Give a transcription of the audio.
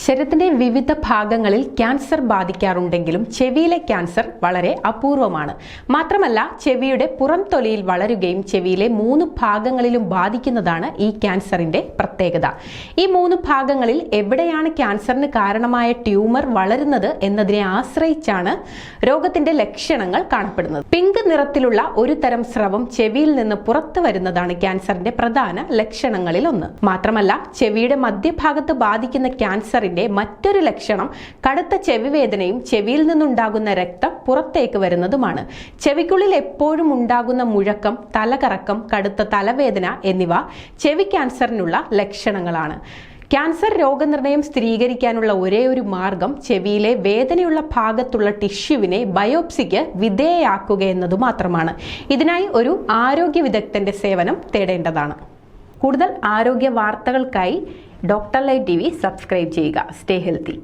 ശരീരത്തിന്റെ വിവിധ ഭാഗങ്ങളിൽ ക്യാൻസർ ബാധിക്കാറുണ്ടെങ്കിലും ചെവിയിലെ ക്യാൻസർ വളരെ അപൂർവമാണ്. മാത്രമല്ല, ചെവിയുടെ പുറംതൊലിയിൽ വളരുകയും ചെവിയിലെ 3 ഭാഗങ്ങളിലും ബാധിക്കുന്നതാണ് ഈ ക്യാൻസറിന്റെ പ്രത്യേകത. ഈ 3 ഭാഗങ്ങളിൽ എവിടെയാണ് ക്യാൻസറിന് കാരണമായ ട്യൂമർ വളരുന്നത് എന്നതിനെ ആശ്രയിച്ചാണ് രോഗത്തിന്റെ ലക്ഷണങ്ങൾ കാണപ്പെടുന്നത്. പിങ്ക് നിറത്തിലുള്ള ഒരു തരം സ്രവം ചെവിയിൽ നിന്ന് പുറത്തു വരുന്നതാണ് ക്യാൻസറിന്റെ പ്രധാന ലക്ഷണങ്ങളിൽ ഒന്ന്. മാത്രമല്ല, ചെവിയുടെ മധ്യഭാഗത്ത് ബാധിക്കുന്ന ക്യാൻസറിന്റെ മറ്റൊരു ലക്ഷണം കടുത്ത ചെവിവേദനയും ചെവിയിൽ നിന്നുണ്ടാകുന്ന രക്തം പുറത്തേക്ക് വരുന്നതുമാണ്. ചെവിക്കുള്ളിൽ എപ്പോഴും ഉണ്ടാകുന്ന മുഴക്കം, തലകറക്കം, കടുത്ത തലവേദന എന്നിവ ചെവി ക്യാൻസറിനുള്ള ലക്ഷണങ്ങളാണ്. ക്യാൻസർ രോഗനിർണയം സ്ഥിരീകരിക്കാനുള്ള ഒരേയൊരു മാർഗം ചെവിയിലെ വേദനയുള്ള ഭാഗത്തുള്ള ടിഷ്യൂവിനെ ബയോപ്സിക്ക് വിധേയയാക്കുക എന്നതു മാത്രമാണ്. ഇതിനായി ഒരു ആരോഗ്യ വിദഗ്ധന്റെ സേവനം തേടേണ്ടതാണ്. കൂടുതൽ ആരോഗ്യ വാർത്തകൾക്കായി ഡോക്ടർ ലൈവ് TV സബ്സ്ക്രൈബ് ചെയ്യുക. Stay healthy.